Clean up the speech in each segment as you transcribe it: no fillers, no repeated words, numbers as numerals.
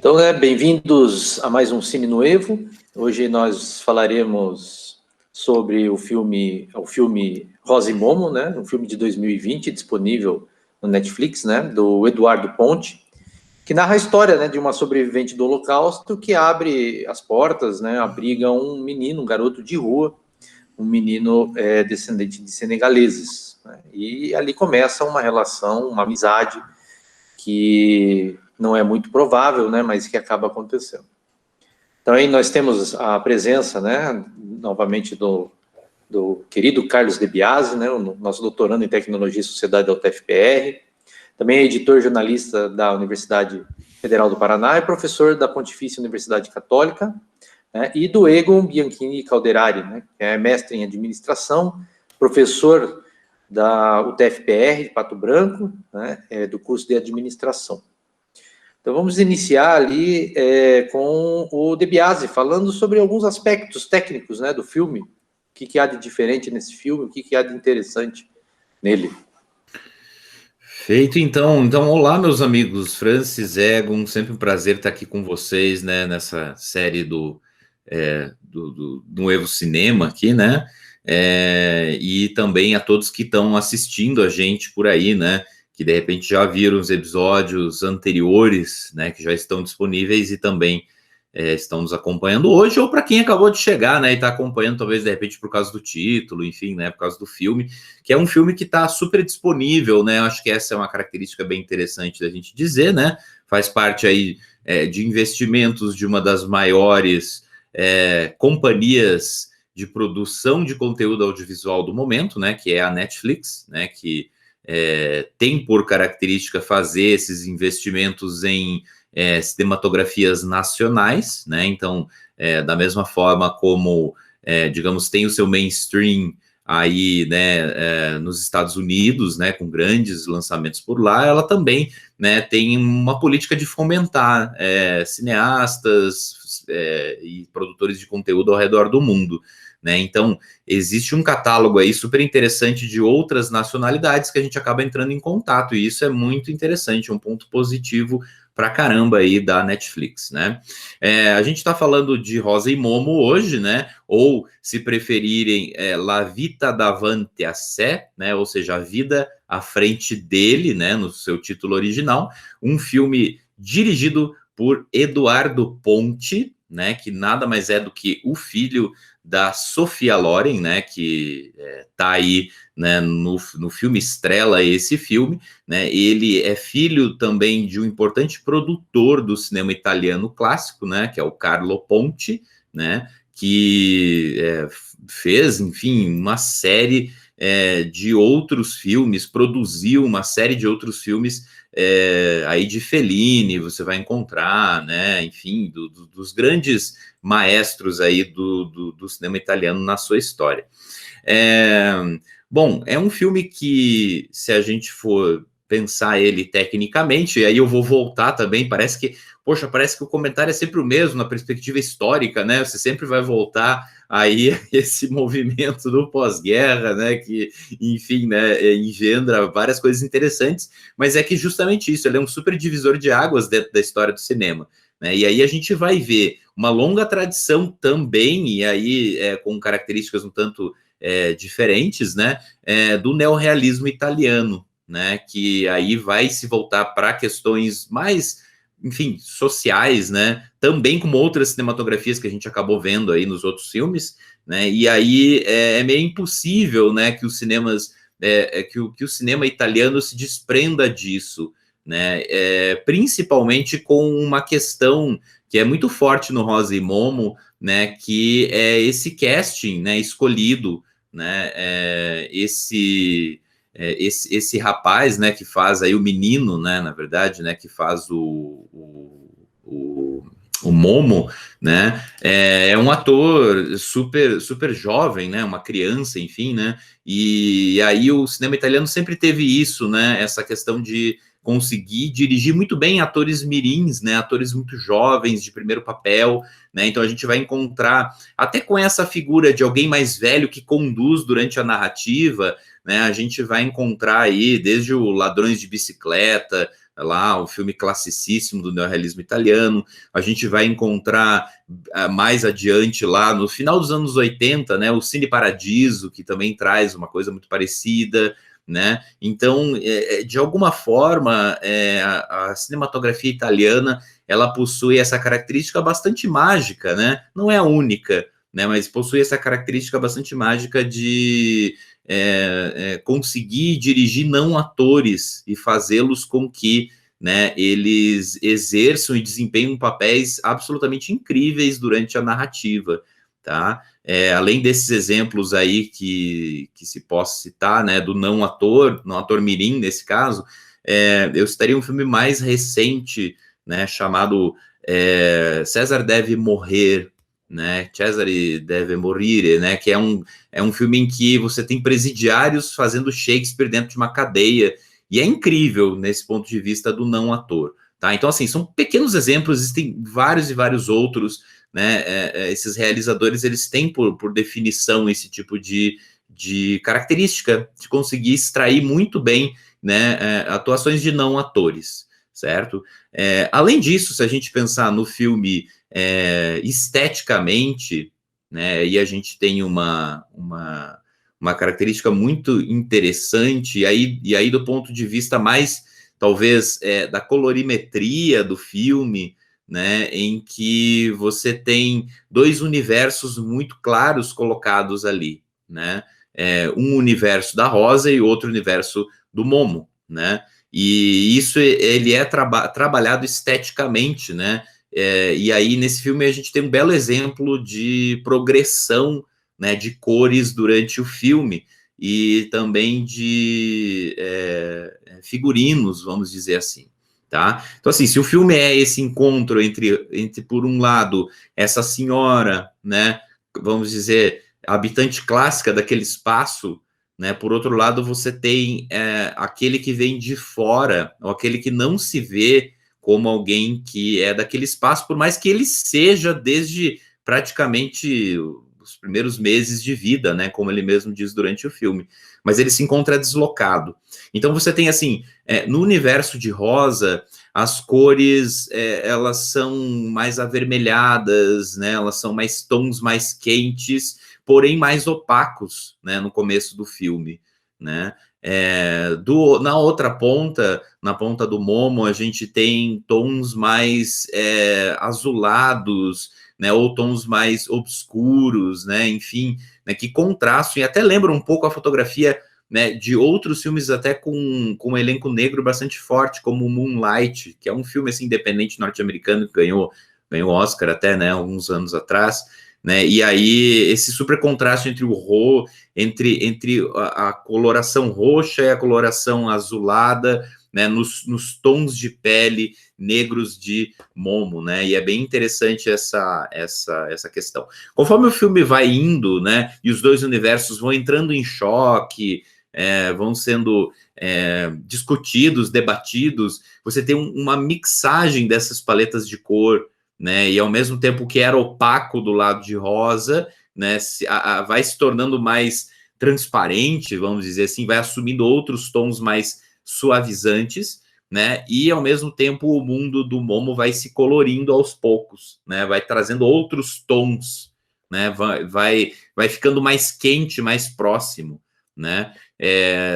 Então, bem-vindos a mais um Cine Nuevo. Hoje nós falaremos sobre o filme Rosa e Momo, né? Um filme de 2020, disponível no Netflix, né? Do Eduardo Ponte, que narra a história, né, de uma sobrevivente do Holocausto que abre as portas, né? Abriga um menino, um garoto de rua, um menino descendente de senegaleses, né? E ali começa uma relação, uma amizade que não é muito provável, né, mas que acaba acontecendo. Então, aí nós temos a presença, né, novamente do querido Carlos De Biasi, né, o nosso doutorando em Tecnologia e Sociedade da UTFPR, também é editor jornalista da Universidade Federal do Paraná e professor da Pontifícia Universidade Católica, né, e do Egon Bianchini Calderari, né, que é mestre em administração, professor da UTFPR de Pato Branco, né, do curso de administração. Então, vamos iniciar ali com o De Biasi, falando sobre alguns aspectos técnicos, né, do filme. O que há de diferente nesse filme, o que há de interessante nele. Feito, então, olá, meus amigos, Francis, Egon, sempre um prazer estar aqui com vocês, né, nessa série do Nuevo Cinema aqui, né, e também a todos que estão assistindo a gente por aí, né, que de repente já viram os episódios anteriores, né, que já estão disponíveis e também estão nos acompanhando hoje, ou para quem acabou de chegar, né, e está acompanhando talvez de repente por causa do título, enfim, né, por causa do filme, que é um filme que está super disponível, né, acho que essa é uma característica bem interessante da gente dizer, né, faz parte aí de investimentos de uma das maiores companhias de produção de conteúdo audiovisual do momento, né, que é a Netflix, né, que tem por característica fazer esses investimentos em cinematografias nacionais, né? Então, da mesma forma como, digamos, tem o seu mainstream aí, né, nos Estados Unidos, né, com grandes lançamentos por lá, ela também, né, tem uma política de fomentar cineastas e produtores de conteúdo ao redor do mundo, né? Então, existe um catálogo aí super interessante de outras nacionalidades que a gente acaba entrando em contato, e isso é muito interessante, um ponto positivo pra caramba aí da Netflix, né? A gente tá falando de Rosa e Momo hoje, né? Ou, se preferirem, La Vita davanti a sé, né? Ou seja, a vida à frente dele, né? No seu título original, um filme dirigido por Eduardo Ponte, né? Que nada mais é do que o filho da Sophia Loren, né, que tá aí, né, no filme, estrela esse filme, né, ele é filho também de um importante produtor do cinema italiano clássico, né, que é o Carlo Ponti, né, que fez, enfim, uma série de outros filmes, produziu uma série de outros filmes aí de Fellini, você vai encontrar, né, enfim, dos grandes maestros aí do cinema italiano na sua história. Bom, é um filme que, se a gente for pensar ele tecnicamente, e aí eu vou voltar também, parece que o comentário é sempre o mesmo na perspectiva histórica, né? Você sempre vai voltar aí esse movimento do pós-guerra, né? Que, enfim, né, engendra várias coisas interessantes, mas é que justamente isso, ele é um super divisor de águas dentro da história do cinema, né? E aí a gente vai ver uma longa tradição também, e aí com características um tanto diferentes, né, do neorrealismo italiano, né, que aí vai se voltar para questões mais, enfim, sociais, né, também como outras cinematografias que a gente acabou vendo aí nos outros filmes, né, e aí é meio impossível, né, que os cinemas, que o cinema italiano se desprenda disso, né, principalmente com uma questão que é muito forte no Rosa e Momo, né, que é esse casting, né, escolhido, né, esse rapaz, né, que faz aí o menino, né, na verdade, né, que faz o Momo, né, é um ator super jovem, né, uma criança, enfim, né, e aí o cinema italiano sempre teve isso, né, essa questão de conseguir dirigir muito bem atores mirins, né, atores muito jovens de primeiro papel, né, então a gente vai encontrar, até com essa figura de alguém mais velho que conduz durante a narrativa, né, a gente vai encontrar aí, desde o Ladrões de Bicicleta, lá o filme classicíssimo do neorrealismo italiano. A gente vai encontrar mais adiante lá no final dos anos 80, né, o Cine Paradiso, que também traz uma coisa muito parecida, né? Então, de alguma forma, a cinematografia italiana, ela possui essa característica bastante mágica, né? Não é a única, né? Mas possui essa característica bastante mágica de conseguir dirigir não atores e fazê-los com que, né, eles exerçam e desempenham papéis absolutamente incríveis durante a narrativa, tá? Além desses exemplos aí que se possa citar, né, do não ator mirim nesse caso, eu citaria um filme mais recente, né, chamado César Deve Morrer, né, Cesare Deve Morire, né, que é um filme em que você tem presidiários fazendo Shakespeare dentro de uma cadeia, e é incrível nesse ponto de vista do não ator, tá? Então, assim, são pequenos exemplos, existem vários e vários outros, né? Esses realizadores, eles têm por definição esse tipo de característica, de conseguir extrair muito bem, né, atuações de não atores, certo? Além disso, se a gente pensar no filme esteticamente, né, e a gente tem uma característica muito interessante, e aí do ponto de vista mais, talvez, da colorimetria do filme, né, em que você tem dois universos muito claros colocados ali, né, um universo da Rosa e outro universo do Momo, né, e isso ele é trabalhado esteticamente, né, e aí nesse filme a gente tem um belo exemplo de progressão, né, de cores durante o filme e também de figurinos, vamos dizer assim, tá? Então, assim, se o filme é esse encontro entre por um lado, essa senhora, né, vamos dizer, habitante clássica daquele espaço, né, por outro lado, você tem aquele que vem de fora, ou aquele que não se vê como alguém que é daquele espaço, por mais que ele seja desde praticamente os primeiros meses de vida, né, como ele mesmo diz durante o filme, mas ele se encontra deslocado. Então você tem, assim, no universo de Rosa, as cores, elas são mais avermelhadas, né, elas são mais tons mais quentes, porém mais opacos, né, no começo do filme, né. Na outra ponta, na ponta do Momo, a gente tem tons mais azulados, né, ou tons mais obscuros, né, enfim, né, que contrastam e até lembram um pouco a fotografia, né, de outros filmes até com um elenco negro bastante forte, como Moonlight, que é um filme assim, independente norte-americano que ganhou Oscar até, né, alguns anos atrás, né, e aí esse super contraste entre a coloração roxa e a coloração azulada, né, nos tons de pele negros de Momo, né, e é bem interessante essa questão. Conforme o filme vai indo, né, e os dois universos vão entrando em choque, vão sendo discutidos, debatidos, você tem uma mixagem dessas paletas de cor, né, e ao mesmo tempo que era opaco do lado de Rosa, né, vai se tornando mais transparente, vamos dizer assim, vai assumindo outros tons mais suavizantes, né, e ao mesmo tempo o mundo do Momo vai se colorindo aos poucos, né, vai trazendo outros tons, né, vai ficando mais quente, mais próximo, né.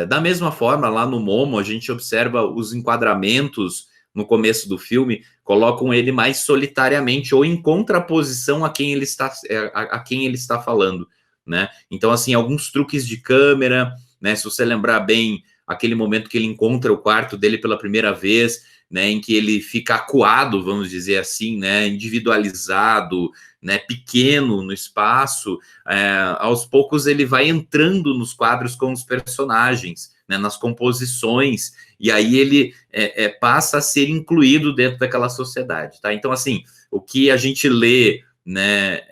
Da mesma forma, lá no Momo, a gente observa os enquadramentos no começo do filme, colocam ele mais solitariamente ou em contraposição a quem ele está falando, né? Então, assim, alguns truques de câmera, né? Se você lembrar bem, aquele momento que ele encontra o quarto dele pela primeira vez, né? Em que ele fica acuado, vamos dizer assim, né? Individualizado, né? Pequeno no espaço. Aos poucos ele vai entrando nos quadros com os personagens, né? Nas composições, e aí ele passa a ser incluído dentro daquela sociedade, tá? Então, assim, o que a gente lê, né,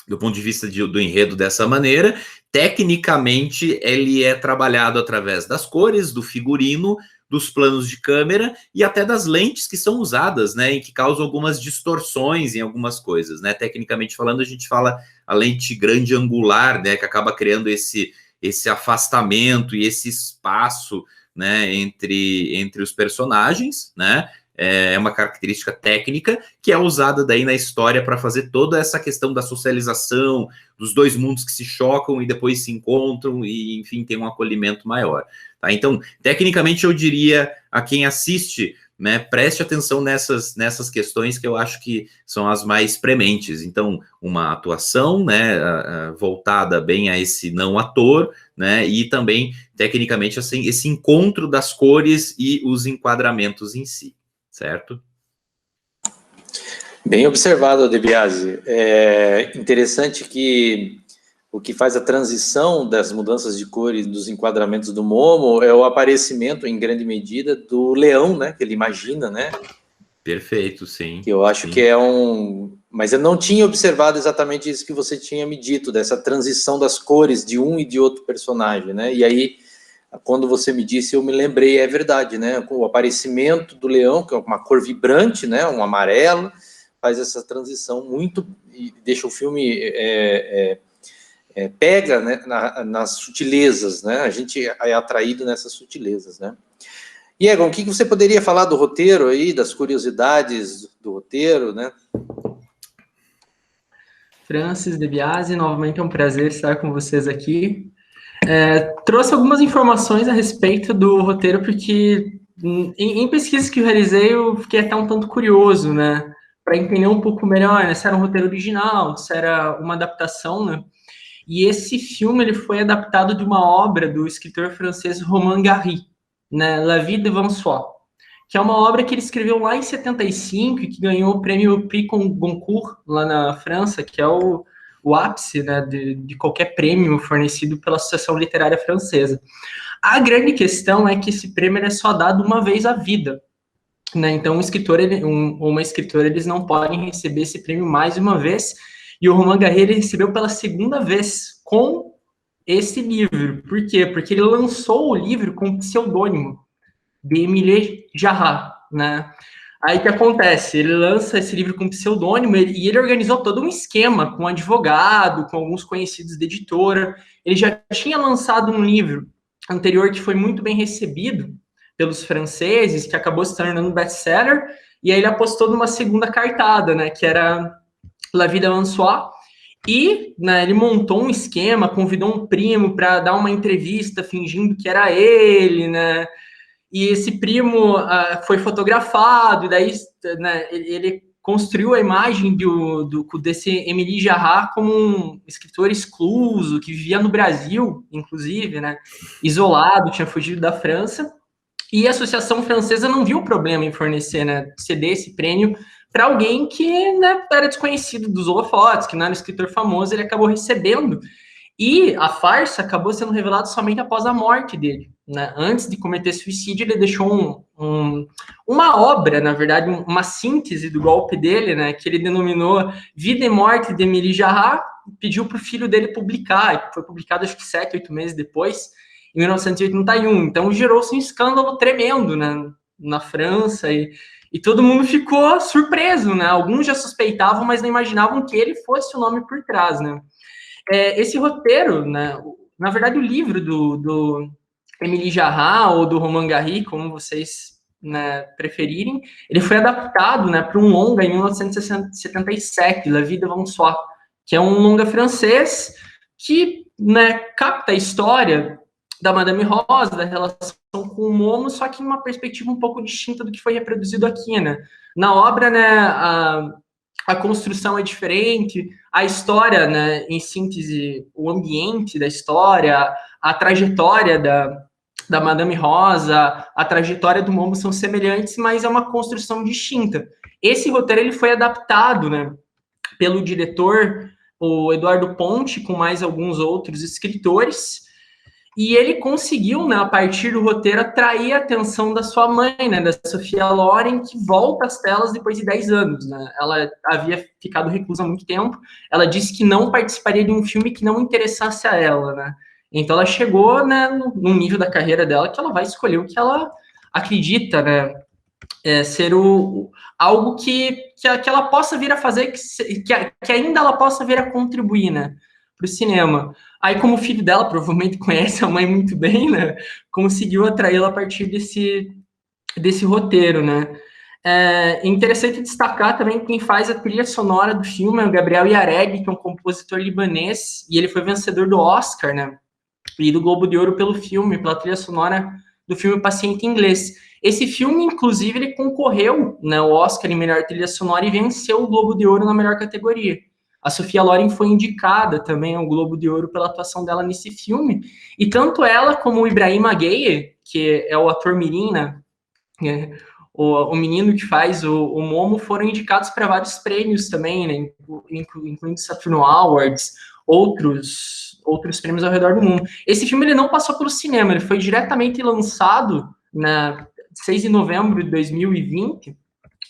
do ponto de vista do enredo dessa maneira, tecnicamente ele é trabalhado através das cores, do figurino, dos planos de câmera e até das lentes que são usadas, né, e que causam algumas distorções em algumas coisas, né? Tecnicamente falando, a gente fala a lente grande angular, né, que acaba criando esse afastamento e esse espaço, né, entre os personagens, né? É uma característica técnica que é usada daí na história para fazer toda essa questão da socialização, dos dois mundos que se chocam e depois se encontram e, enfim, tem um acolhimento maior. Tá? Então, tecnicamente, eu diria a quem assiste, né, preste atenção nessas questões que eu acho que são as mais prementes. Então, uma atuação, né, voltada bem a esse não ator, né, e também, tecnicamente, assim, esse encontro das cores e os enquadramentos em si. Certo? Bem observado, De Biasi. É interessante que o que faz a transição das mudanças de cores dos enquadramentos do Momo é o aparecimento, em grande medida, do leão, né? Que ele imagina, né? Perfeito, sim. Que eu acho que é um... Mas eu não tinha observado exatamente isso que você tinha me dito, dessa transição das cores de um e de outro personagem, né? E aí, quando você me disse, eu me lembrei, é verdade, né? O aparecimento do leão, que é uma cor vibrante, né? Um amarelo, faz essa transição muito... e deixa o filme... pega, né, nas sutilezas, né? A gente é atraído nessas sutilezas, né? E Egon, o que você poderia falar do roteiro aí, das curiosidades do roteiro, né? Francis, De Biasi, novamente é um prazer estar com vocês aqui. Trouxe algumas informações a respeito do roteiro, porque em pesquisas que eu realizei, eu fiquei até um tanto curioso, né? Para entender um pouco melhor, né, se era um roteiro original, se era uma adaptação, né? E esse filme ele foi adaptado de uma obra do escritor francês Romain Gary, né, La Vie de François, que é uma obra que ele escreveu lá em 75 e que ganhou o prêmio Prix Goncourt lá na França, que é o ápice, né, de qualquer prêmio fornecido pela Associação Literária Francesa. A grande questão é que esse prêmio é só dado uma vez à vida, né? Então, um escritor ou uma escritora, eles não podem receber esse prêmio mais de uma vez. E o Romain Gary ele recebeu pela segunda vez com esse livro. Por quê? Porque ele lançou o livro com o pseudônimo de Émile Jarrat, né? Aí o que acontece? Ele lança esse livro com pseudônimo e ele organizou todo um esquema com um advogado, com alguns conhecidos da editora. Ele já tinha lançado um livro anterior que foi muito bem recebido pelos franceses, que acabou se tornando um best-seller, e aí ele apostou numa segunda cartada, né, que era La Vie de François, e né, ele montou um esquema, convidou um primo para dar uma entrevista fingindo que era ele, né, e esse primo foi fotografado, e daí né, ele construiu a imagem desse Émile Jarrat como um escritor excluso, que vivia no Brasil, inclusive, né, isolado, tinha fugido da França, e a Associação Francesa não viu problema em fornecer, né, ceder esse prêmio para alguém que né, era desconhecido dos holofotes, que não era um escritor famoso, ele acabou recebendo. E a farsa acabou sendo revelada somente após a morte dele. Né? Antes de cometer suicídio, ele deixou uma obra, na verdade, uma síntese do golpe dele, né, que ele denominou Vida e Morte de Émile Jarrat, pediu para o filho dele publicar, foi publicado acho que 7, 8 meses depois, em 1981. Então gerou-se um escândalo tremendo né, na França e todo mundo ficou surpreso, né? Alguns já suspeitavam, mas não imaginavam que ele fosse o nome por trás, né? Esse roteiro, né? Na verdade, o livro do Émile Jarrat ou do Romain Gary, como vocês né, preferirem, ele foi adaptado né, para um longa em 1977, La Vie de François, que é um longa francês que né, capta a história da Madame Rosa, da relação com o Momo, só que em uma perspectiva um pouco distinta do que foi reproduzido aqui, né? Na obra, né, a construção é diferente, a história, né, em síntese, o ambiente da história, a trajetória da Madame Rosa, a trajetória do Momo são semelhantes, mas é uma construção distinta. Esse roteiro ele foi adaptado, né, pelo diretor, o Eduardo Ponte, com mais alguns outros escritores, e ele conseguiu, né, a partir do roteiro, atrair a atenção da sua mãe, né, da Sophia Loren, que volta às telas depois de 10 anos. Né? Ela havia ficado reclusa há muito tempo. Ela disse que não participaria de um filme que não interessasse a ela. Né? Então, ela chegou né, num nível da carreira dela que ela vai escolher o que ela acredita né, ser algo que ela possa vir a fazer, que ainda ela possa vir a contribuir né, para o cinema. Aí, como o filho dela provavelmente conhece a mãe muito bem, né, conseguiu atraí-la a partir desse roteiro, né. É interessante destacar também que quem faz a trilha sonora do filme é o Gabriel Yared, que é um compositor libanês, e ele foi vencedor do Oscar, né, e do Globo de Ouro pelo filme, pela trilha sonora do filme Paciente Inglês. Esse filme, inclusive, ele concorreu, né, ao Oscar em melhor trilha sonora e venceu o Globo de Ouro na melhor categoria. A Sofia Loren foi indicada também ao Globo de Ouro pela atuação dela nesse filme, e tanto ela como o Ibrahim Gueye, que é o ator mirim, né, o menino que faz o Momo, foram indicados para vários prêmios também, né, incluindo Saturn Awards, outros prêmios ao redor do mundo. Esse filme ele não passou pelo cinema, ele foi diretamente lançado na 6 de novembro de 2020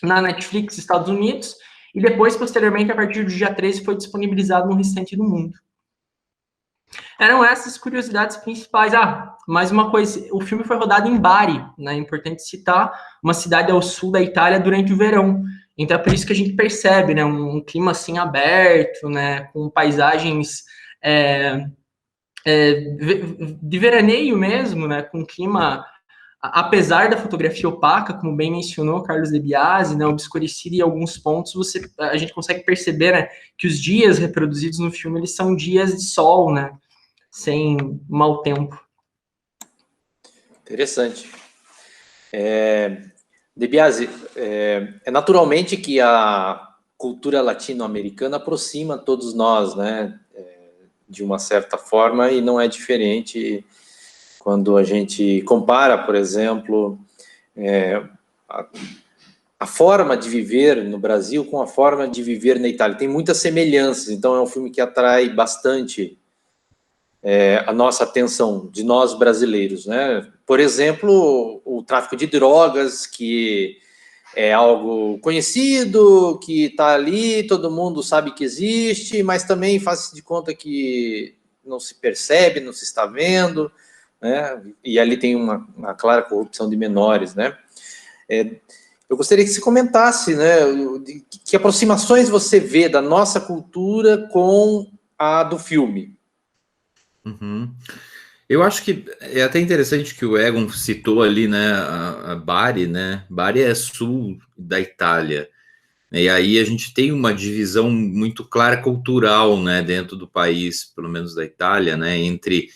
na Netflix, Estados Unidos, e depois, posteriormente, a partir do dia 13, foi disponibilizado no restante do mundo. Eram essas curiosidades principais. Mais uma coisa, o filme foi rodado em Bari, né? É importante citar, uma cidade ao sul da Itália durante o verão. Então é por isso que a gente percebe, né, um clima assim aberto, né, com paisagens de veraneio mesmo, né, com clima, apesar da fotografia opaca, como bem mencionou Carlos De Biasi, né, obscurecida em alguns pontos, a gente consegue perceber, né, que os dias reproduzidos no filme eles são dias de sol, né, sem mau tempo. Interessante. De Biasi, naturalmente que a cultura latino-americana aproxima todos nós, né, de uma certa forma, e não é diferente quando a gente compara, por exemplo, a forma de viver no Brasil com a forma de viver na Itália. Tem muitas semelhanças, então é um filme que atrai bastante a nossa atenção, de nós brasileiros, né? Por exemplo, o tráfico de drogas, que é algo conhecido, que está ali, todo mundo sabe que existe, mas também faz-se de conta que não se percebe, não se está vendo, né? E ali tem uma clara corrupção de menores, né? Eu gostaria que você comentasse, né, que aproximações você vê da nossa cultura com a do filme. Uhum. Eu acho que é até interessante que o Egon citou ali, né, a Bari, né? Bari é sul da Itália, né, e aí a gente tem uma divisão muito clara cultural, né, dentro do país, pelo menos da Itália, né, entre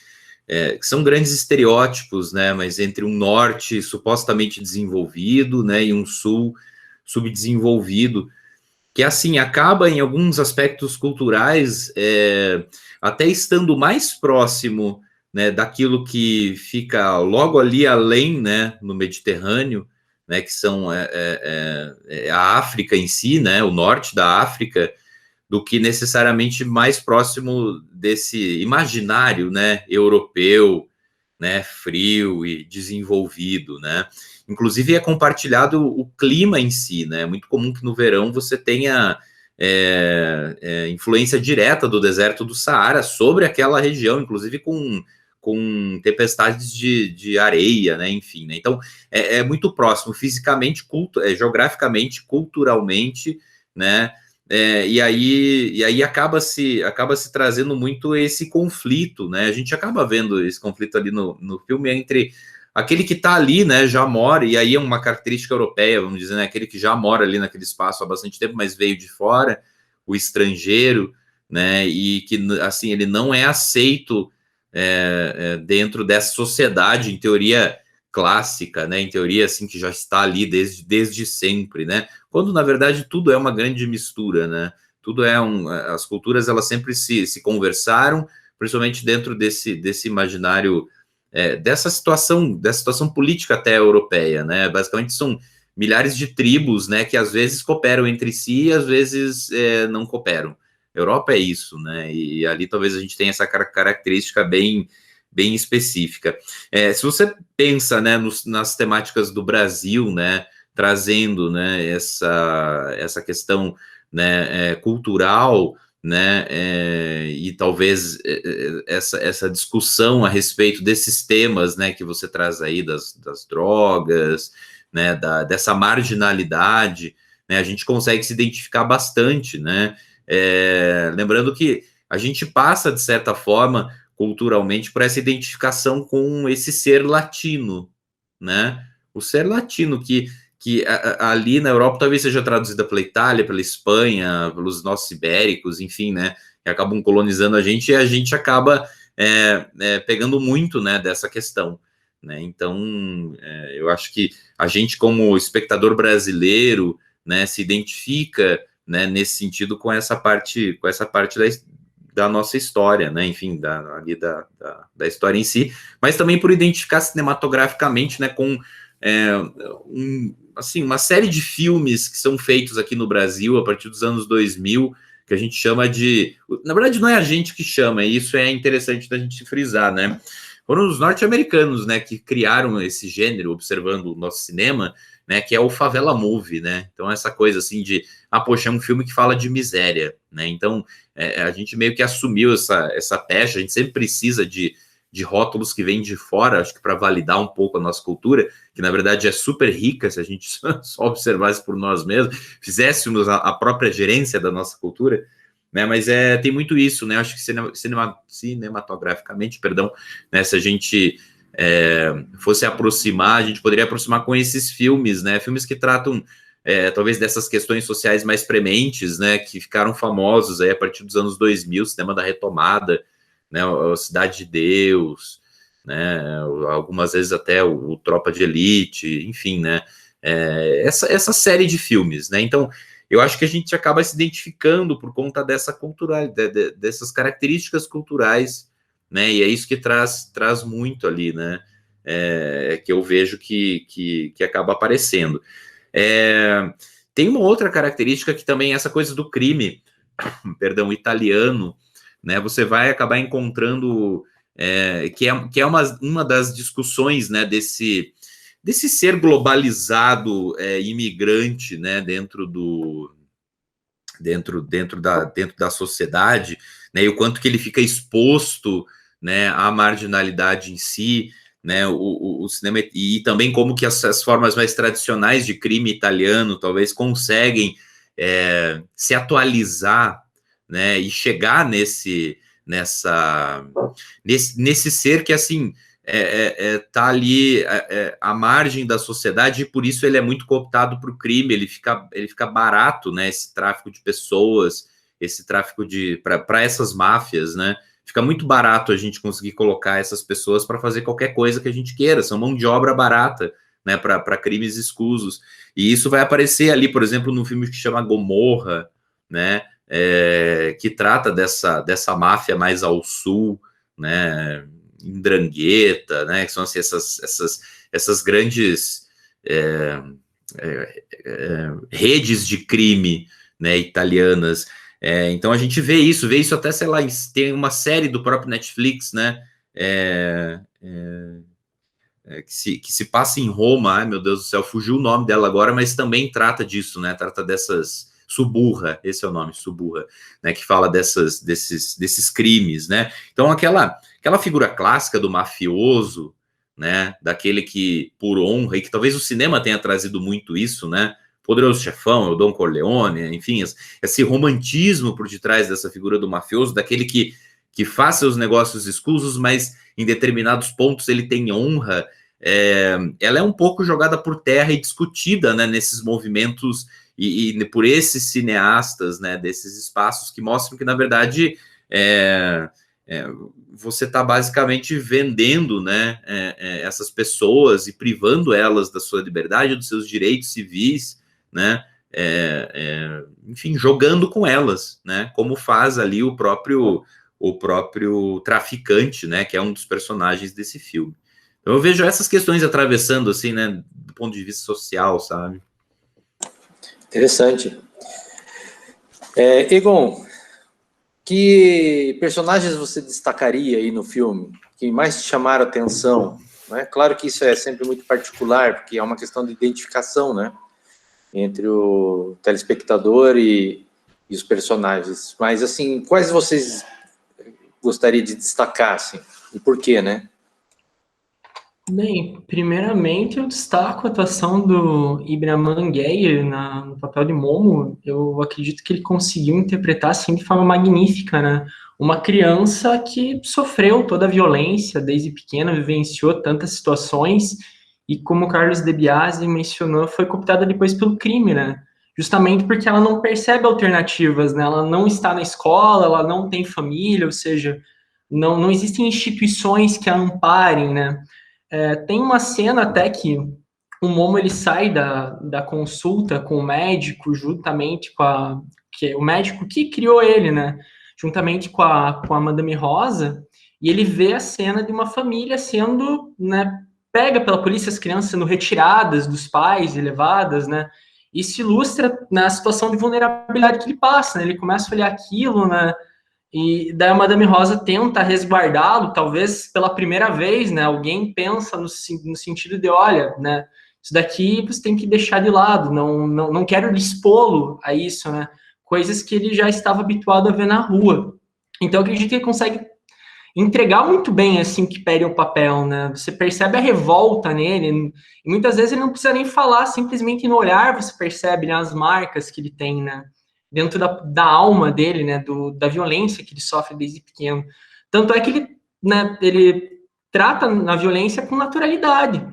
que são grandes estereótipos, né, mas entre um norte supostamente desenvolvido, né, e um sul subdesenvolvido, que assim acaba em alguns aspectos culturais até estando mais próximo, né, daquilo que fica logo ali além, né, no Mediterrâneo, né, que são a África em si, né, o norte da África, do que necessariamente mais próximo desse imaginário, né, europeu, né, frio e desenvolvido, né. Inclusive é compartilhado o clima em si, né, é muito comum que no verão você tenha influência direta do deserto do Saara sobre aquela região, inclusive com tempestades de areia, né, enfim, né, então é muito próximo fisicamente, geograficamente, culturalmente, né, e aí acaba se trazendo muito esse conflito, né, a gente acaba vendo esse conflito ali no filme entre aquele que está ali, né, já mora, e aí é uma característica europeia, vamos dizer, né, aquele que já mora ali naquele espaço há bastante tempo, mas veio de fora, o estrangeiro, né, e que, assim, ele não é aceito dentro dessa sociedade, em teoria clássica, né, em teoria, assim, que já está ali desde sempre, né, quando, na verdade, tudo é uma grande mistura, né, tudo as culturas, elas sempre se conversaram, principalmente dentro desse imaginário dessa situação política até europeia, né? Basicamente são milhares de tribos, né, que às vezes cooperam entre si e às vezes não cooperam. Europa é isso, né? E ali talvez a gente tenha essa característica bem específica. Se você pensa, né, nas temáticas do Brasil, né, trazendo, né, essa questão, né, cultural, né, e talvez essa discussão a respeito desses temas, né, que você traz aí das drogas, né, dessa marginalidade, né, a gente consegue se identificar bastante, né, lembrando que a gente passa, de certa forma, culturalmente por essa identificação com esse ser latino, né? O ser latino que ali na Europa talvez seja traduzida pela Itália, pela Espanha, pelos nossos ibéricos, enfim, né? Que acabam colonizando a gente e a gente acaba pegando muito, né, dessa questão, né? Então, eu acho que a gente, como espectador brasileiro, né, se identifica, né, nesse sentido com essa parte da nossa história, né? Enfim, da história em si, mas também por identificar cinematograficamente, né, com assim, uma série de filmes que são feitos aqui no Brasil a partir dos anos 2000, que a gente chama de... Na verdade, não é a gente que chama, isso é interessante da gente frisar, né? Foram os norte-americanos, né, que criaram esse gênero, observando o nosso cinema, né, que é o favela movie, né? Então, essa coisa assim de, poxa, é um filme que fala de miséria, né? Então, a gente meio que assumiu essa pecha, a gente sempre precisa de rótulos que vêm de fora, acho que para validar um pouco a nossa cultura, que na verdade é super rica, se a gente só observasse por nós mesmos, fizéssemos a própria gerência da nossa cultura, né? Mas tem muito isso, né? Acho que cinematograficamente, perdão, né? Se a gente fosse aproximar, a gente poderia aproximar com esses filmes, né? Filmes que tratam talvez dessas questões sociais mais prementes, né? Que ficaram famosos aí a partir dos anos 2000, cinema da retomada, né, a Cidade de Deus, né, algumas vezes até o Tropa de Elite, enfim, né, essa série de filmes, né, então eu acho que a gente acaba se identificando por conta dessa cultural, dessas características culturais, né, e é isso que traz muito ali, né, que eu vejo que acaba aparecendo. Tem uma outra característica que também é essa coisa do crime, perdão, italiano, né, você vai acabar encontrando que é uma das discussões, né, desse ser globalizado imigrante, né, dentro da sociedade, né, e o quanto que ele fica exposto, né, à marginalidade em si, né, o cinema, e também como que as formas mais tradicionais de crime italiano talvez conseguem se atualizar, né, e chegar nesse ser que, assim, tá ali à margem da sociedade, e por isso ele é muito cooptado para o crime, ele fica barato, né, esse tráfico de pessoas, esse tráfico para essas máfias, né, fica muito barato a gente conseguir colocar essas pessoas para fazer qualquer coisa que a gente queira, são mão de obra barata, né, para crimes escusos, e isso vai aparecer ali, por exemplo, num filme que chama Gomorra, né, que trata dessa máfia mais ao sul, né, em Ndrangheta, né, que são assim, essas grandes redes de crime, né, italianas. Então a gente vê isso até, sei lá, tem uma série do próprio Netflix, né, que se passa em Roma, ai meu Deus do céu, fugiu o nome dela agora, mas também trata disso, né, trata dessas... Suburra, esse é o nome, Suburra, né, que fala desses crimes, né, então aquela figura clássica do mafioso, né, daquele que, por honra, e que talvez o cinema tenha trazido muito isso, né, Poderoso Chefão, o Don Corleone, enfim, esse romantismo por detrás dessa figura do mafioso, daquele que faz seus negócios escusos, mas em determinados pontos ele tem honra, ela é um pouco jogada por terra e discutida, né, nesses movimentos e por esses cineastas, né, desses espaços que mostram que, na verdade, você está basicamente vendendo, né, essas pessoas e privando elas da sua liberdade, dos seus direitos civis, né, enfim, jogando com elas, né, como faz ali o próprio traficante, né, que é um dos personagens desse filme. Então eu vejo essas questões atravessando, assim, né, do ponto de vista social, sabe? Interessante. Egon, que personagens você destacaria aí no filme, que mais te chamaram a atenção? Né? Claro que isso é sempre muito particular, porque é uma questão de identificação, né, entre o telespectador e os personagens. Mas, assim, quais vocês gostariam de destacar, assim, e por quê, né? Bem, primeiramente eu destaco a atuação do Ibrahim Gueye no papel de Momo. Eu acredito que ele conseguiu interpretar assim de forma magnífica, né? Uma criança que sofreu toda a violência desde pequena, vivenciou tantas situações e, como o Carlos De Biasi mencionou, foi cooptada depois pelo crime, né? Justamente porque ela não percebe alternativas, né? Ela não está na escola, ela não tem família, ou seja, não existem instituições que a amparem, né? Tem uma cena até que o Momo ele sai da consulta com o médico, juntamente o médico que criou ele, né? Juntamente com a Madame Rosa, e ele vê a cena de uma família sendo, né, pega pela polícia, as crianças sendo retiradas dos pais e levadas, né? Isso ilustra na situação de vulnerabilidade que ele passa, né? Ele começa a olhar aquilo, né? E daí a Madame Rosa tenta resguardá-lo, talvez pela primeira vez, né? Alguém pensa no sentido de, olha, né? Isso daqui você tem que deixar de lado, não quero expô-lo a isso, né? Coisas que ele já estava habituado a ver na rua. Então, eu acredito que ele consegue entregar muito bem, assim, o que pede o papel, né? Você percebe a revolta nele, e muitas vezes ele não precisa nem falar, simplesmente no olhar você percebe, né, as marcas que ele tem, né? Dentro da alma dele, né, da violência que ele sofre desde pequeno. Tanto é que ele trata a violência com naturalidade.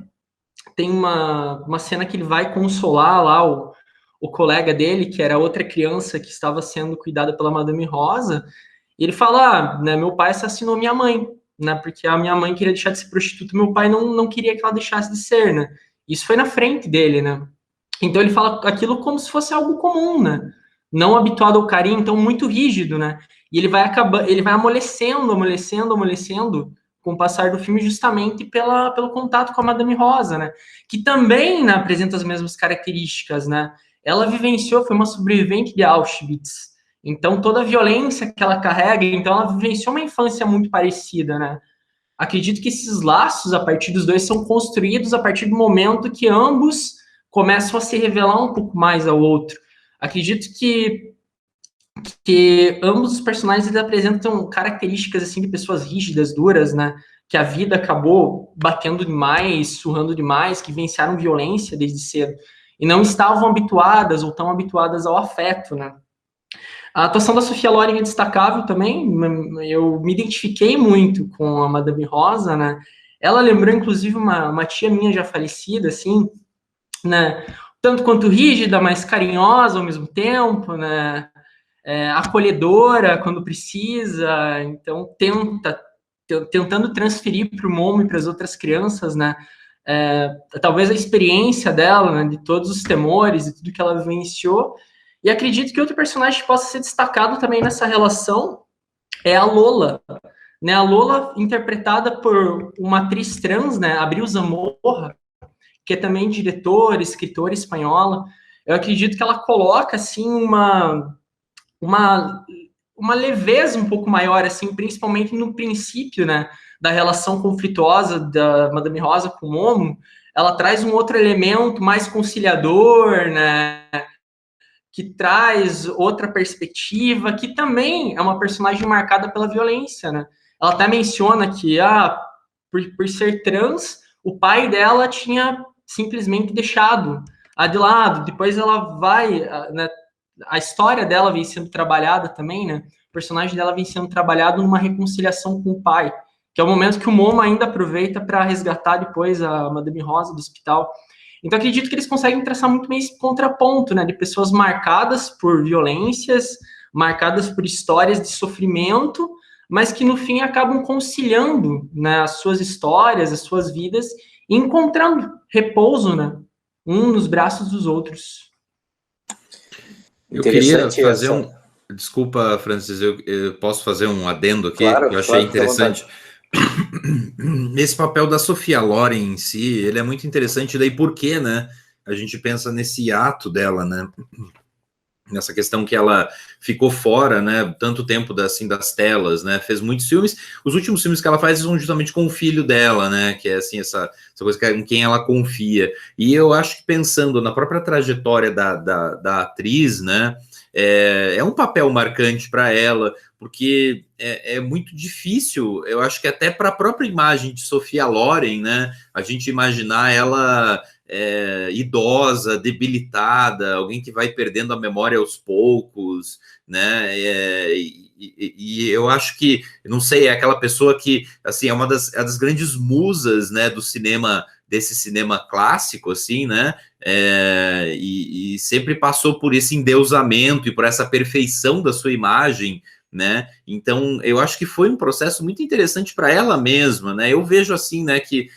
Tem uma cena que ele vai consolar lá o colega dele, que era outra criança que estava sendo cuidada pela Madame Rosa, e ele fala, né, meu pai assassinou minha mãe, né, porque a minha mãe queria deixar de ser prostituta, meu pai não queria que ela deixasse de ser, né. Isso foi na frente dele, né. Então ele fala aquilo como se fosse algo comum, né? Não habituado ao carinho, então muito rígido, né? E ele vai amolecendo com o passar do filme justamente pelo contato com a Madame Rosa, né? Que também, né, apresenta as mesmas características, né? Ela vivenciou, foi uma sobrevivente de Auschwitz. Então toda a violência que ela carrega, então ela vivenciou uma infância muito parecida, né? Acredito que esses laços, a partir dos dois, são construídos a partir do momento que ambos começam a se revelar um pouco mais ao outro. Acredito que ambos os personagens eles apresentam características assim de pessoas rígidas, duras, né? Que a vida acabou batendo demais, surrando demais, que vivenciaram violência desde cedo e não estavam habituadas ou tão habituadas ao afeto, né? A atuação da Sofia Loren é destacável também. Eu me identifiquei muito com a Madame Rosa, né? Ela lembrou, inclusive, uma tia minha já falecida, assim, né? Tanto quanto rígida, mas carinhosa ao mesmo tempo, né? Acolhedora quando precisa. Então, tentando transferir para o Momo e para as outras crianças, né? Talvez a experiência dela, né? De todos os temores e tudo que ela vivenciou. E acredito que outro personagem que possa ser destacado também nessa relação é a Lola, né? A Lola interpretada por uma atriz trans, né? Abril Zamorra, que é também diretora, escritora espanhola. Eu acredito que ela coloca assim uma leveza um pouco maior, assim, principalmente no princípio, né? Da relação conflituosa da Madame Rosa com o Momo. Ela traz um outro elemento mais conciliador, né? Que traz outra perspectiva, que também é uma personagem marcada pela violência, né? Ela até menciona que, por ser trans, o pai dela tinha simplesmente deixado a de lado. Depois ela vai, né, a história dela vem sendo trabalhada também, né? O personagem dela vem sendo trabalhado numa reconciliação com o pai, que é o momento que o Momo ainda aproveita para resgatar depois a Madame Rosa do hospital. Então, acredito que eles conseguem traçar muito bem esse contraponto, né, de pessoas marcadas por violências, marcadas por histórias de sofrimento, mas que no fim acabam conciliando, né, as suas histórias, as suas vidas, e encontrando repouso, né, um nos braços dos outros. Eu queria fazer Desculpa, Francis, eu posso fazer um adendo aqui, claro, que eu achei interessante. Esse papel da Sofia Loren em si, ele é muito interessante, daí por quê, né? A gente pensa nesse ato dela, né? Nessa questão que ela ficou fora, né? Tanto tempo das telas, né? Fez muitos filmes. Os últimos filmes que ela faz são justamente com o filho dela, né? Que é assim, essa coisa que, em quem ela confia. E eu acho que pensando na própria trajetória da atriz, né? é um papel marcante para ela, porque é muito difícil, eu acho que até para a própria imagem de Sophia Loren, né, a gente imaginar ela idosa, debilitada, alguém que vai perdendo a memória aos poucos, né, e eu acho que, não sei, é aquela pessoa que, assim, é uma das grandes musas, né, do cinema, desse cinema clássico, assim, né, e sempre passou por esse endeusamento e por essa perfeição da sua imagem, né, então eu acho que foi um processo muito interessante para ela mesma, né, eu vejo assim, né, que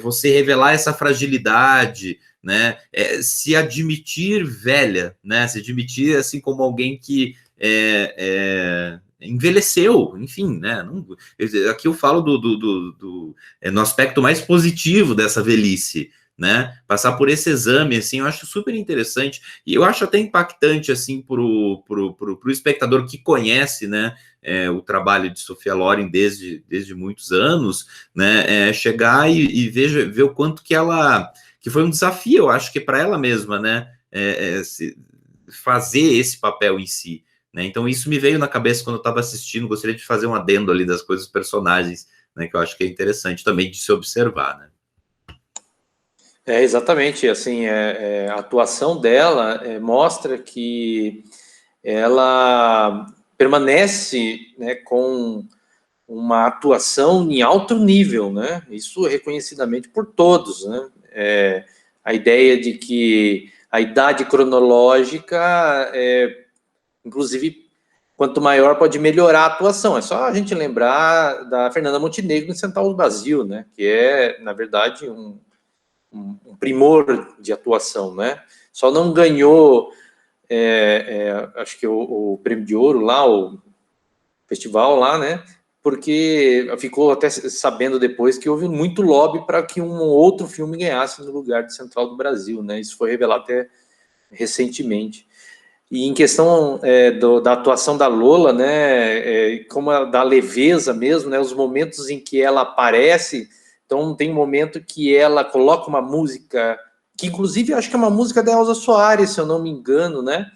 você revelar essa fragilidade, né, se admitir velha, né, se admitir assim como alguém que envelheceu, enfim, né? Aqui eu falo no aspecto mais positivo dessa velhice, né? Passar por esse exame, assim, eu acho super interessante e eu acho até impactante, assim, pro espectador que conhece, né? O trabalho de Sophia Loren desde muitos anos, né? Chegar e ver o quanto que foi um desafio, eu acho que para ela mesma, né? Fazer esse papel em si. Né? Então isso me veio na cabeça quando eu estava assistindo, gostaria de fazer um adendo ali das coisas dos personagens, né, que eu acho que é interessante também de se observar, né? Exatamente, assim, a atuação dela mostra que ela permanece, né, com uma atuação em alto nível, né, isso reconhecidamente por todos, né, a ideia de que a idade cronológica inclusive, quanto maior pode melhorar a atuação. É só a gente lembrar da Fernanda Montenegro no Centauro do Brasil, né? Que é, na verdade, um primor de atuação, né? Só não ganhou, acho que o Prêmio de Ouro lá, o festival lá, né? Porque ficou até sabendo depois que houve muito lobby para que um outro filme ganhasse no lugar de Central do Brasil, né? Isso foi revelado até recentemente. E em questão da atuação da Lola, né, como da leveza mesmo, né, os momentos em que ela aparece, então tem um momento que ela coloca uma música, que inclusive acho que é uma música da Elza Soares, se eu não me engano, né,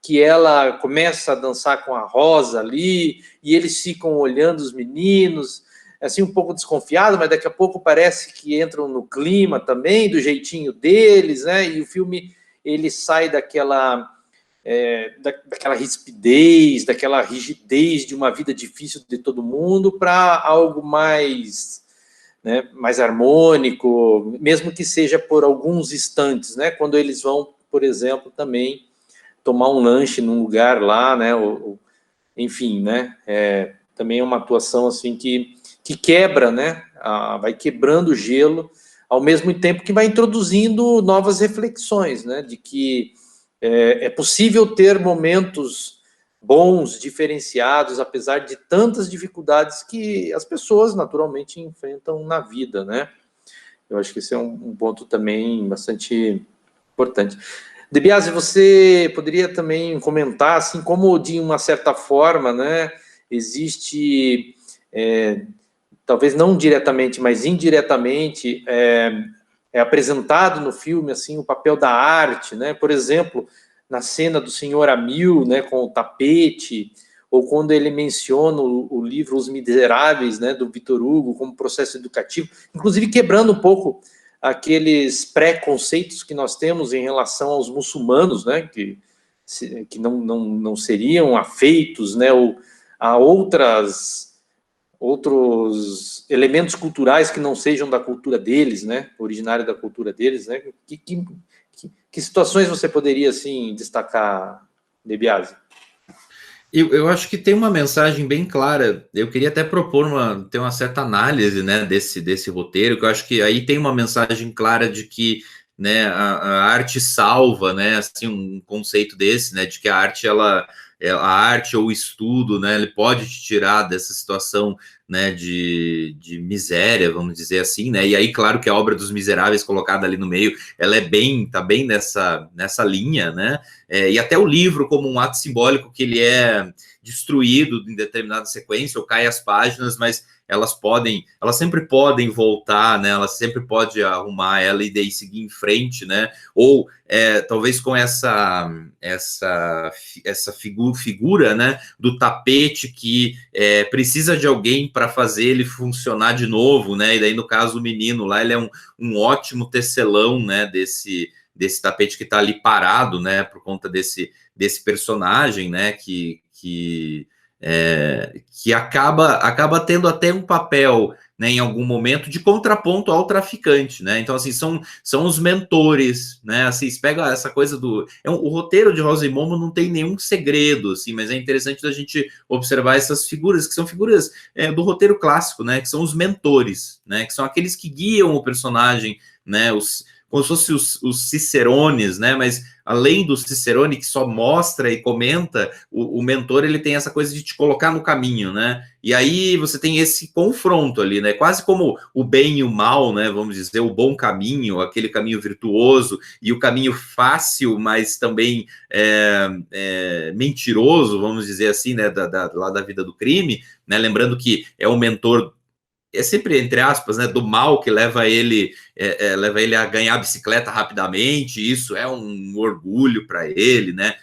que ela começa a dançar com a Rosa ali, e eles ficam olhando os meninos, assim, um pouco desconfiado, mas daqui a pouco parece que entram no clima também, do jeitinho deles, né, e o filme, ele sai daquela rispidez, daquela rigidez de uma vida difícil de todo mundo para algo mais, né, mais harmônico, mesmo que seja por alguns instantes, né, quando eles vão, por exemplo, também tomar um lanche num lugar lá, né, enfim, né, também é uma atuação assim que quebra, né, vai quebrando o gelo, ao mesmo tempo que vai introduzindo novas reflexões, né, de que é possível ter momentos bons, diferenciados, apesar de tantas dificuldades que as pessoas naturalmente enfrentam na vida, né? Eu acho que esse é um ponto também bastante importante. De Biasi, você poderia também comentar, assim, como de uma certa forma, né, existe, talvez não diretamente, mas indiretamente, é apresentado no filme assim o papel da arte, né? Por exemplo, na cena do Senhor Amil, né, com o tapete, ou quando ele menciona o livro Os Miseráveis, né, do Victor Hugo, como processo educativo, inclusive quebrando um pouco aqueles preconceitos que nós temos em relação aos muçulmanos, né, que não seriam afeitos, né, ou a outros elementos culturais que não sejam da cultura deles, né, originário da cultura deles, né, que situações você poderia, assim, destacar, De Biasi? Eu acho que tem uma mensagem bem clara, eu queria até propor ter uma certa análise, né, desse roteiro, que eu acho que aí tem uma mensagem clara de que, né, a arte salva, né, assim, um conceito desse, né, de que a arte ou o estudo, né, ele pode te tirar dessa situação, né, de miséria, vamos dizer assim, né, e aí, claro que a obra dos Miseráveis colocada ali no meio, ela tá bem nessa linha, né, e até o livro como um ato simbólico que ele é destruído em determinada sequência, ou cai as páginas, mas elas sempre podem voltar, né? Elas sempre podem arrumar ela e daí seguir em frente, né? Ou talvez com essa figura, né, do tapete que precisa de alguém para fazer ele funcionar de novo, né? E daí, no caso, o menino lá, ele é um ótimo tecelão, né, desse tapete que está ali parado, né, por conta desse personagem, né, que acaba tendo até um papel, né, em algum momento de contraponto ao traficante, né? Então, assim, são os mentores, né? Assim, você pega essa coisa o roteiro de Rosa e Momo não tem nenhum segredo, assim, mas é interessante a gente observar essas figuras, que são figuras do roteiro clássico, né? Que são os mentores, né? Que são aqueles que guiam o personagem, né? Como se fossem os cicerones, né? Mas além do cicerone que só mostra e comenta, o mentor, ele tem essa coisa de te colocar no caminho, né? E aí você tem esse confronto ali, né? Quase como o bem e o mal, né? Vamos dizer, o bom caminho, aquele caminho virtuoso, e o caminho fácil, mas também mentiroso, vamos dizer assim, né? Lá da vida do crime, né? Lembrando que é o mentor, sempre entre aspas, né, do mal, que leva ele a ganhar a bicicleta rapidamente. Isso é um orgulho para ele, né?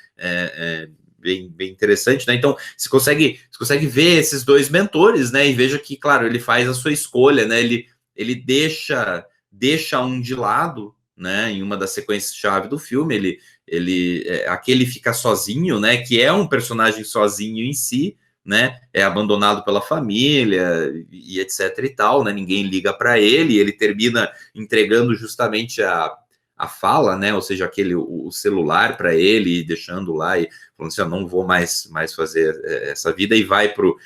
Bem interessante, né? Então você consegue ver esses dois mentores, né? E veja que, claro, ele faz a sua escolha, né? Ele deixa um de lado, né? Em uma das sequências-chave do filme, aquele fica sozinho, né? Que é um personagem sozinho em si, né, é abandonado pela família e etc e tal, né, ninguém liga para ele termina entregando justamente a fala, né, ou seja, o celular para ele, e deixando lá e falando assim, eu não vou mais fazer essa vida, e vai pro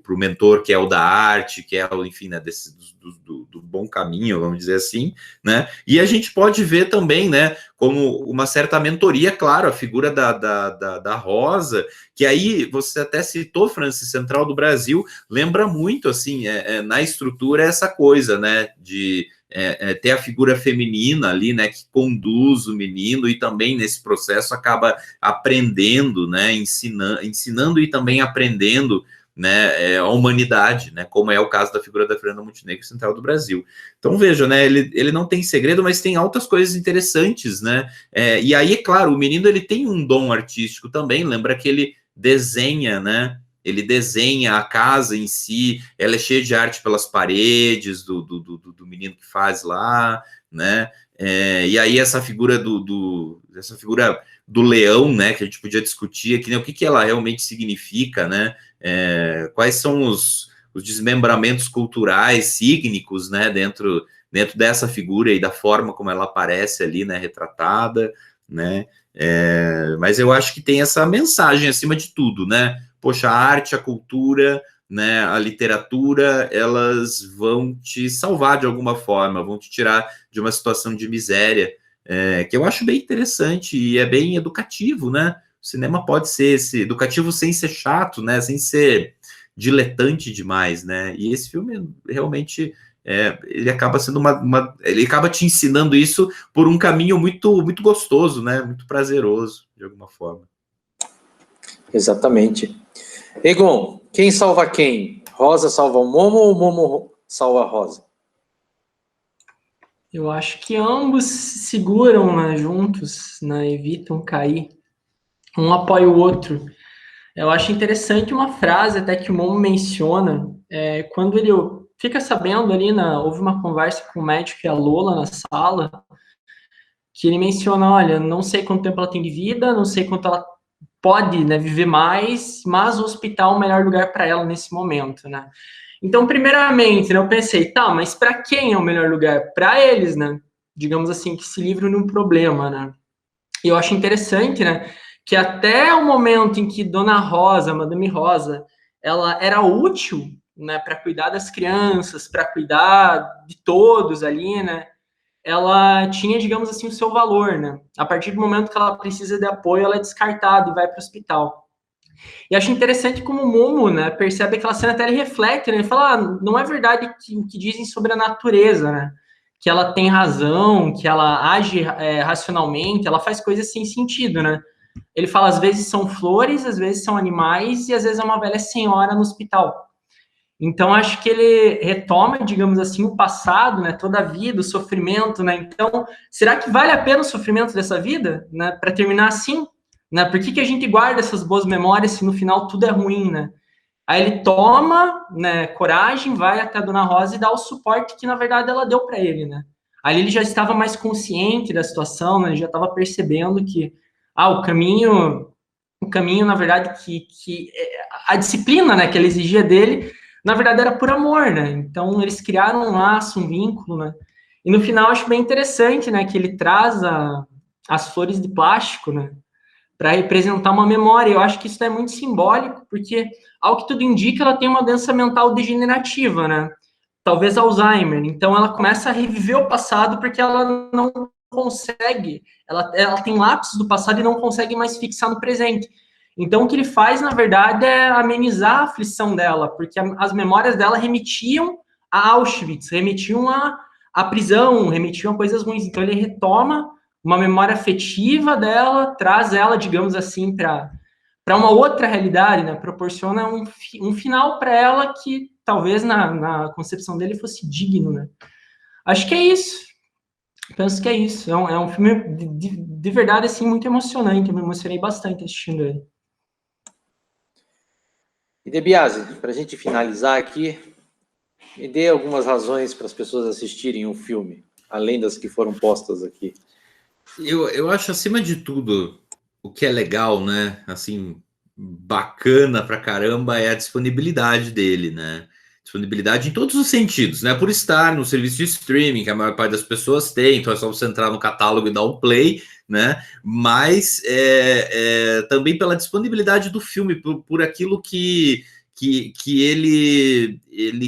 mentor, que é o da arte, que é o, enfim, né, do bom caminho, vamos dizer assim, né, e a gente pode ver também, né, como uma certa mentoria, claro, a figura da Rosa, que aí você até citou, Francis, Central do Brasil, lembra muito, assim, na estrutura essa coisa, né, de ter a figura feminina ali, né, que conduz o menino, e também nesse processo acaba aprendendo, né, ensinando e também aprendendo, né, a humanidade, né, como é o caso da figura da Fernanda Montenegro, Central do Brasil. Então veja, né, ele não tem segredo, mas tem altas coisas interessantes, né, e aí, é claro, o menino, ele tem um dom artístico também, lembra que ele desenha, né, ele desenha a casa em si, ela é cheia de arte pelas paredes do menino que faz lá, né? E aí essa figura do leão, né? Que a gente podia discutir aqui, né? O que ela realmente significa, né? Quais são os desmembramentos culturais, sígnicos, né? Dentro dessa figura e da forma como ela aparece ali, né? Retratada, né? Mas eu acho que tem essa mensagem acima de tudo, né? Poxa, a arte, a cultura, né, a literatura, elas vão te salvar de alguma forma, vão te tirar de uma situação de miséria, que eu acho bem interessante e é bem educativo, né? O cinema pode ser educativo sem ser chato, né? Sem ser diletante demais, né? E esse filme realmente ele acaba sendo ele acaba te ensinando isso por um caminho muito, muito gostoso, né? Muito prazeroso, de alguma forma. Exatamente. Egon, quem salva quem? Rosa salva o Momo ou o Momo salva a Rosa? Eu acho que ambos seguram, né, juntos, né, evitam cair. Um apoia o outro. Eu acho interessante uma frase até que o Momo menciona, quando ele fica sabendo ali, houve uma conversa com o médico e a Lola na sala, que ele menciona, olha, não sei quanto tempo ela tem de vida, não sei quanto ela pode, né, viver mais, mas o hospital é o melhor lugar para ela nesse momento, né? Então, primeiramente, né, eu pensei, tá, mas para quem é o melhor lugar? Para eles, né? Digamos assim, que se livram de um problema, né? E eu acho interessante, né, que até o momento em que Dona Rosa, Madame Rosa, ela era útil, né, para cuidar das crianças, para cuidar de todos ali, né? Ela tinha, digamos assim, o seu valor, né? A partir do momento que ela precisa de apoio, ela é descartada e vai para o hospital. E acho interessante como o Momo, né, percebe aquela cena, até ele reflete, né? Ele fala, não é verdade o que dizem sobre a natureza, né? Que ela tem razão, que ela age racionalmente, ela faz coisas sem sentido, né? Ele fala, às vezes são flores, às vezes são animais, e às vezes é uma velha senhora no hospital. Então, acho que ele retoma, digamos assim, o passado, né? Toda a vida, o sofrimento, né? Então, será que vale a pena o sofrimento dessa vida, né? Para terminar assim, né? Por que a gente guarda essas boas memórias se no final tudo é ruim, né? Aí ele toma, né, coragem, vai até a Dona Rosa e dá o suporte que, na verdade, ela deu para ele, né? Ali ele já estava mais consciente da situação, né? Ele já estava percebendo que, o caminho, na verdade, a disciplina, né, que ela exigia dele, na verdade, era por amor, né? Então, eles criaram um laço, um vínculo, né? E no final, acho bem interessante, né, que ele traz as flores de plástico, né, para representar uma memória. Eu acho que isso é muito simbólico, porque, ao que tudo indica, ela tem uma doença mental degenerativa, né? Talvez Alzheimer. Então, ela começa a reviver o passado porque ela não consegue, ela tem lapsos do passado e não consegue mais fixar no presente. Então, o que ele faz, na verdade, é amenizar a aflição dela, porque as memórias dela remetiam a Auschwitz, remetiam à prisão, remetiam a coisas ruins. Então, ele retoma uma memória afetiva dela, traz ela, digamos assim, para uma outra realidade, né? Proporciona um final para ela que talvez na concepção dele fosse digno, né? Acho que é isso. Penso que é isso. É um filme de verdade, assim, muito emocionante. Eu me emocionei bastante assistindo ele. E De Biasi, para a gente finalizar aqui, me dê algumas razões para as pessoas assistirem o filme, além das que foram postas aqui. Eu acho, acima de tudo, o que é legal, né? Assim, bacana pra caramba é a disponibilidade dele, né? Disponibilidade em todos os sentidos, né? Por estar no serviço de streaming, que a maior parte das pessoas tem, então é só você entrar no catálogo e dar um play, né? Mas também pela disponibilidade do filme, por aquilo que ele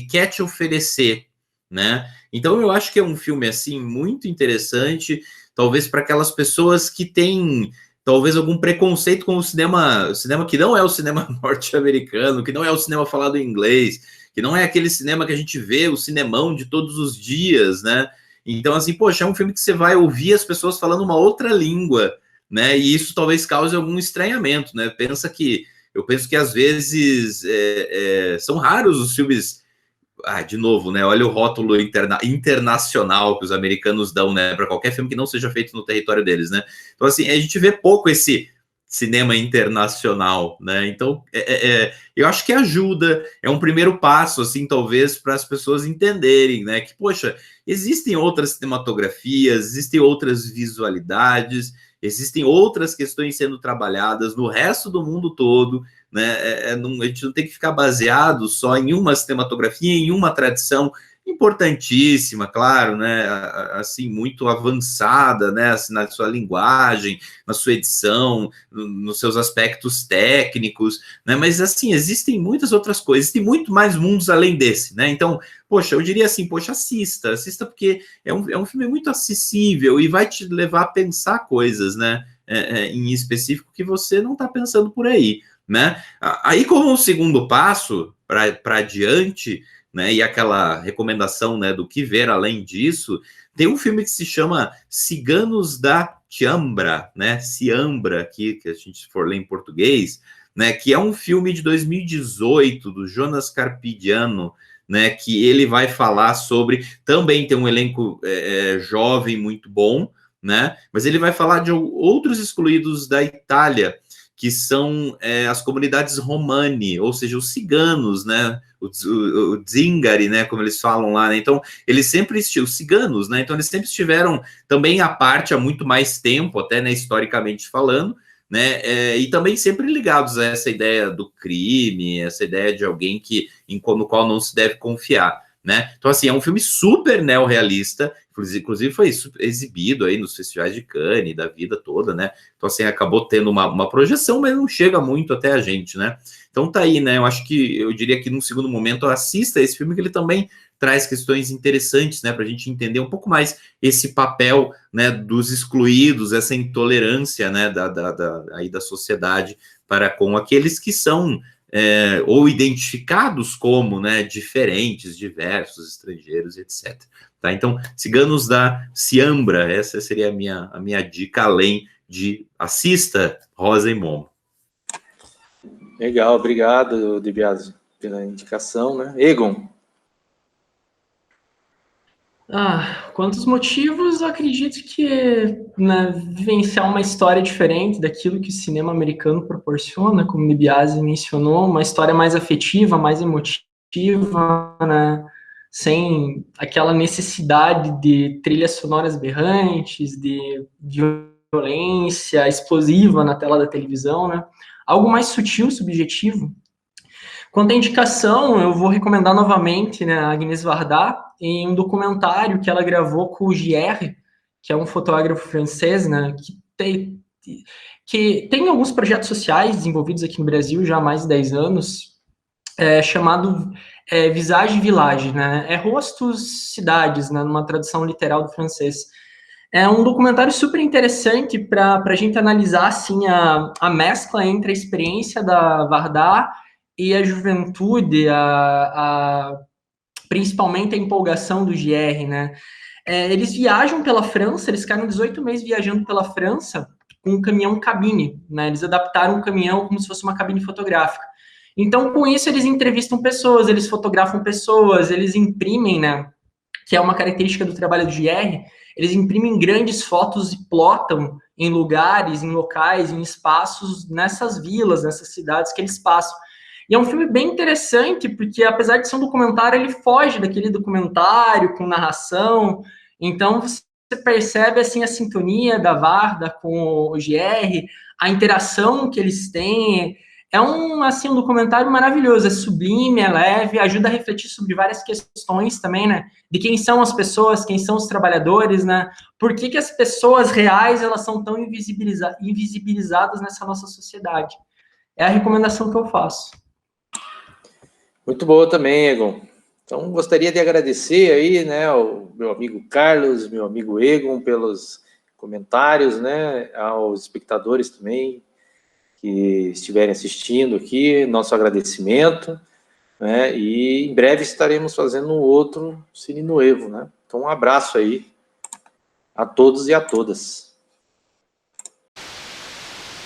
quer te oferecer, né? Então eu acho que é um filme, assim, muito interessante, talvez para aquelas pessoas que têm talvez algum preconceito com o cinema que não é o cinema norte-americano, que não é o cinema falado em inglês, que não é aquele cinema que a gente vê, o cinemão de todos os dias, né? Então, assim, poxa, é um filme que você vai ouvir as pessoas falando uma outra língua, né? E isso talvez cause algum estranhamento, né? Eu penso que às vezes são raros os filmes. De novo, né? Olha o rótulo internacional que os americanos dão, né? Para qualquer filme que não seja feito no território deles, né? Então, assim, a gente vê pouco esse cinema internacional, né? Então, eu acho que ajuda, é um primeiro passo, assim, talvez, para as pessoas entenderem, né? Que, poxa, existem outras cinematografias, existem outras visualidades, existem outras questões sendo trabalhadas no resto do mundo todo, né? A gente não tem que ficar baseado só em uma cinematografia, em uma tradição importantíssima, claro, né? Assim, muito avançada, né? Assim, na sua linguagem, na sua edição, nos seus aspectos técnicos, né? Mas, assim, existem muitas outras coisas, existem muito mais mundos além desse, né? Então, poxa, eu diria assim, poxa, assista porque é um filme muito acessível e vai te levar a pensar coisas, né? Em específico que você não está pensando por aí, né? Aí, como um segundo passo para adiante, né, e aquela recomendação, né, do que ver além disso, tem um filme que se chama Ciganos da Ciambra, né, Ciambra, aqui, que a gente for ler em português, né, que é um filme de 2018, do Jonas Carpigiano, né, que ele vai falar sobre, também tem um elenco jovem muito bom, né, mas ele vai falar de outros excluídos da Itália, que são as comunidades romani, ou seja, os ciganos, né? O zingari, né? Como eles falam lá, né? Então, eles sempre estiveram, os ciganos, né? Então, eles sempre estiveram também à parte há muito mais tempo, até, né, historicamente falando, né? E também sempre ligados a essa ideia do crime, essa ideia de alguém no qual não se deve confiar, né? Então, assim, é um filme super neorrealista, inclusive foi exibido aí nos festivais de Cannes, da vida toda, né? Então, assim, acabou tendo uma projeção, mas não chega muito até a gente, né? Então, tá aí, né? Eu diria que num segundo momento, assista esse filme, que ele também traz questões interessantes, né? Pra gente entender um pouco mais esse papel, né, dos excluídos, essa intolerância, né, aí da sociedade para com aqueles que são ou identificados como, né, diferentes, diversos, estrangeiros, etc. Tá? Então, Ciganos da Ciambra, essa seria a minha dica, além de assista Rosa e Momo. Legal, obrigado, De Biasi. pela indicação, né? Egon. Quantos motivos, eu acredito que, né, vivenciar uma história diferente daquilo que o cinema americano proporciona, como o DiBiase mencionou, uma história mais afetiva, mais emotiva, né, sem aquela necessidade de trilhas sonoras berrantes, de violência explosiva na tela da televisão, né, algo mais sutil, subjetivo. Quanto à indicação, eu vou recomendar novamente, né, a Agnès Varda, em um documentário que ela gravou com o Gier, que é um fotógrafo francês, né, que tem alguns projetos sociais desenvolvidos aqui no Brasil já há mais de 10 anos, chamado Visage Village, né, rostos cidades, né, numa tradução literal do francês. É um documentário super interessante para a gente analisar assim, a mescla entre a experiência da Varda e a juventude, principalmente a empolgação do GR, né? Eles viajam pela França, eles ficaram 18 meses viajando pela França com um caminhão cabine, né? Eles adaptaram o caminhão como se fosse uma cabine fotográfica. Então, com isso, eles entrevistam pessoas, eles fotografam pessoas, eles imprimem, né? Que é uma característica do trabalho do GR, eles imprimem grandes fotos e plotam em lugares, em locais, em espaços, nessas vilas, nessas cidades que eles passam. E é um filme bem interessante, porque apesar de ser um documentário, ele foge daquele documentário com narração. Então, você percebe assim, a sintonia da Varda com o GR, a interação que eles têm. É um documentário maravilhoso, é sublime, é leve, ajuda a refletir sobre várias questões também, né? De quem são as pessoas, quem são os trabalhadores, né? Por que as pessoas reais, elas são tão invisibilizadas nessa nossa sociedade? É a recomendação que eu faço. Muito boa também, Egon. Então, gostaria de agradecer aí, né, ao meu amigo Carlos, meu amigo Egon, pelos comentários, né, aos espectadores também que estiverem assistindo aqui, nosso agradecimento, né, e em breve estaremos fazendo um outro Cine Nuevo, né. Então, um abraço aí a todos e a todas.